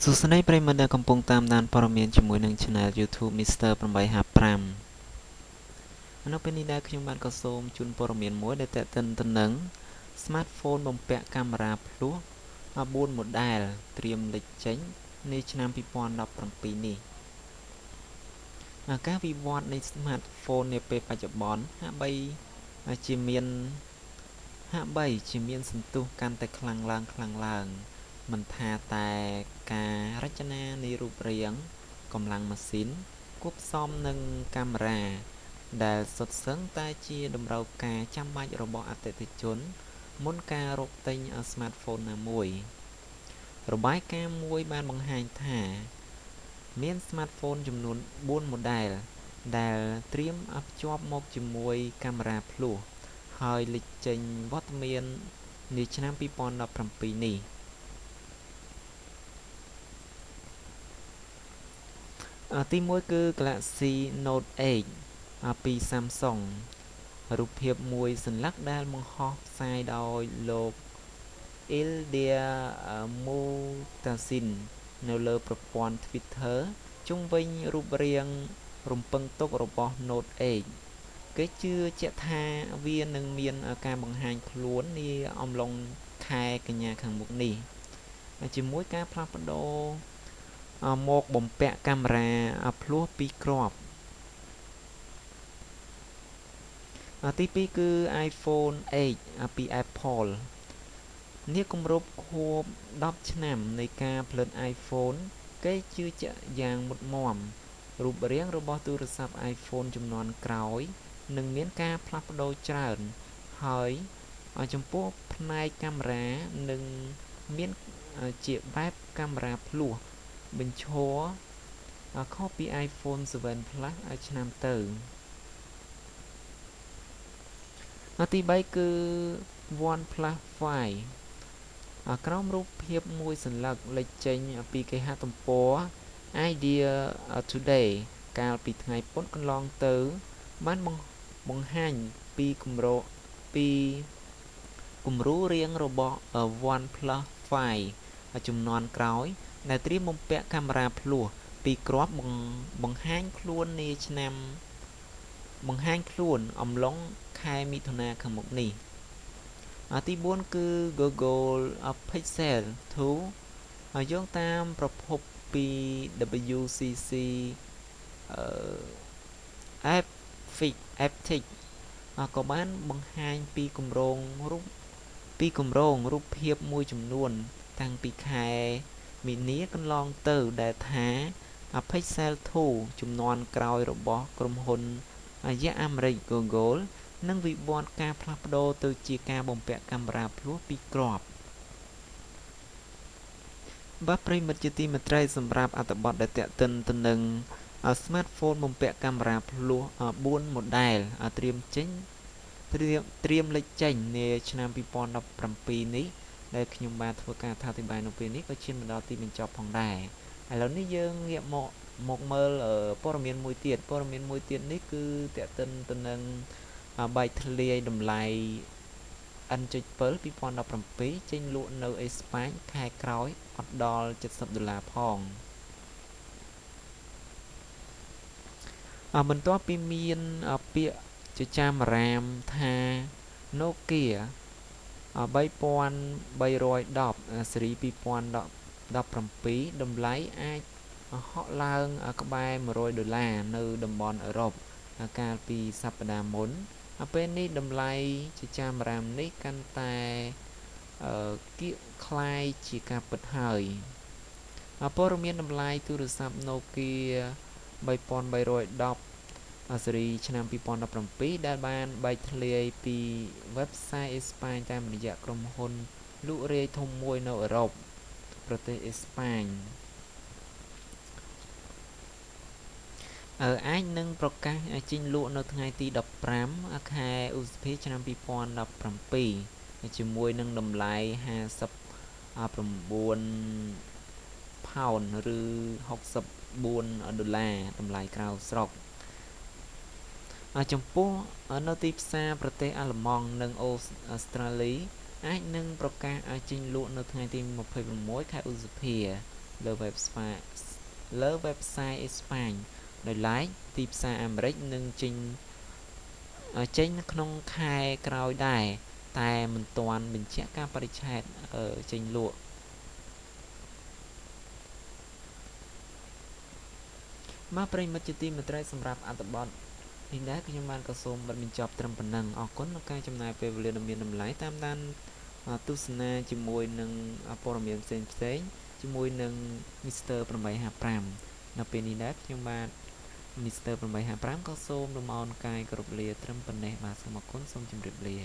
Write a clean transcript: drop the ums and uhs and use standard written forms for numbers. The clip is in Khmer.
សួស្តីប្រិយមិត្តដែលកំពុងតាមដានព័ត៌មានជាមួយនឹង Channel YouTube Mr. 855នៅពេលនេះដែរខ្ញុំបានក៏សូមជូនព័ត៌មានមួយដែលទាក់ទិនទៅនឹង Smartphone បំពាក់កាមេរ៉ាភ្លោះ4 model ត្រៀមលេចចេញនាឆ្នាំ2017នេះការវិវត្តនៃ Smartphone នាពេលបច្ចុប្បន្នហាក់បីជាមានសន្ទុះកាន់តែខ្លាំងឡើងមិនថាតែការរចនានៃរូបរាងកម្លាំងម៉ាស៊ីនគួបផ្សំនឹងកាមេរ៉ាដែលសុទ្ធសឹងតែជាតម្រូវការចាំបាច់របស់អតិថិជនមុនការរកទិញ Smartphone ណាមួយរបាយការណ៍មួយបានបង្ហាញថាមាន Smartphone ចំនួន4 model ដែលត្រៀមភ្ជាប់មកជាមួយកាមេរ៉ាភ្លោះហើយលេចចេញវត្តមាននាឆ្នាំ2017នេះទី1គឺ Galaxy Note 8 ពី Samsung រូបភាពមួយសន្លឹកដែលបង្ហោះផ្សាយដោយលោក Ildia Muhtasin នៅលើប្រព័ន្ធ Twitter ជុំវិញរូបរាងរំពឹងទុករបស់ Note 8គេជឿជាក់ថាវានឹងមានការបង្ហាញខ្លួននាអំឡុងខែកញ្ញាខាងមុខនេះជាមួយការផ្លាស់ប្ដូរមកបំពាក់កាមេរ៉ាភ្លោះពីរគ្រាប់ទី2គឺ iPhone 8 ពី Apple នាគម្រប់ខួប10ឆ្នាំនៃការផលិត iPhone គេជឿជាក់យ៉ាងមុតមាំរូបរាងរបស់ទូរស័ព្ទ iPhone ជំនាន់ក្រោយនឹងមានការផ្លាស់ប្ដូរច្រើនហើយចំពោះផ្នែកកាមេរ៉ានឹងមានជាបែបកាមេរ៉ាភ្លោះបញ្ឈរខុសពី iPhone 7 Plus ឆ្នាំទៅទី3គឺ OnePlus 5ក្រោមរូបភាពមួយសន្លឹកលេចចេញពីគេហទំព័រ Idea Today កាលពីថ្ងៃពុធកន្លងទៅបានបង្ហាញពីគំរូរាងរបស់ OnePlus 5ជំនាន់ក្រោយដែលត្រៀមបំពាក់កាមេរ៉ាភ្លោះពីរគ្រាប់បង្ហាញខ្លួនអំឡុងខែមិថុនាខាងមុខនេះទី4គឺ Google Pixel 2យោងតាមប្រភពពី WCC Aptic ក៏បានបង្ហាញពីគម្រោងរូបភាពមួយចំនួនតាំងពីខែមីនាកន្លងទៅដែលថា Pixel 2ជំនាន់ក្រោយរបស់ក្រុមហ៊ុនអាមេរិក Google នឹងវិវត្តការផ្លាស់ប្ដូរទៅជាការបំពាក់កាមេរ៉ាភ្លោះពីរគ្រាប់បាទប្រិយមិត្តជាទីមេត្រីសម្រាប់អត្ថបទដែលទាក់ទិនទៅនឹង Smartphone បំពាក់កាមេរ៉ាភ្លោះ4 model ត្រៀមលេចចេញនាឆ្នាំ2017នេះដែលខ្ញុំបានធ្វើការអធិប្បាយនៅពេលនេះក៏ឈានមកដល់ទីបញ្ចប់ផងដែរឥឡូវនេះយើងងាកមកមើលព័ត៌មានមួយទៀតនេះគឺទាក់ទិនទៅនឹងបែកធ្លាយតម្លៃ N7 2017ចេញលក់នៅអេស្ប៉ាញខែក្រោយអត់ដល់$70ផងបន្ទាប់ពីមានពាក្យចចាមអារាមថា Nokia 3310 ស៊េរី2017តម្លៃអាចហក់ឡើងក្បែរ$100នៅតំបន់អឺរ៉ុបកាលពីសប្តាហ៍មុនពេលនេះតម្លៃចចាមអារាមនេះកាន់តែគៀកคล้ายជាការពិតហើយព័ត៌មានតម្លៃទូរស័ព្ទ Nokia 3310 ស៊េរីឆ្នាំ2017ដែលបានបែកធ្លាយពី website អេស្ប៉ាញតាមរយៈក្រុមហ៊ុនលក់រាយធំមួយនៅអឺរ៉ុបប្រទេសអេស្ប៉ាញអាចនឹងប្រកាសចេញលក់នៅថ្ងៃទី15ខែឧសភាឆ្នាំ2017ជាមួយនឹងតម្លៃ$59ឬ$64តម្លៃក្រៅស្រុកចំពោះនៅទីផ្សារប្រទេសអាល្លឺម៉ង់និងអូស្ត្រាលីអាចនឹងប្រកាសចេញលក់នៅថ្ងៃទី26ខែឧសភា លើ website លើ website អេស្ប៉ាញដោយឡែកទីផ្សារអាមេរិកនឹងចេញនៅក្នុងខែក្រោយដែរតែមិនទាន់បញ្ជាក់កាលបរិច្ឆេទចេញលក់មកប្រិមិត្តជាទីមេត្រីសម្រាប់អត្ថបទនេះដែរខ្ញុំបានក៏សូមបិទបញ្ចប់ត្រឹមប៉ុណ្ណឹងអរគុណក្នុងការចំណាយពេលវេលាដ៏មានតម្លៃតាមដានទស្សនាជាមួយនឹងព័ត៌មានផ្សេងជាមួយនឹង Mr. 855នៅពេលនេះដែរខ្ញុំបាទ Mr. 855ក៏សូមរំអរកាយគោរពលាត្រឹមប៉ុណ្ណេះបាទសូមអរគុណសូមជម្រាបលា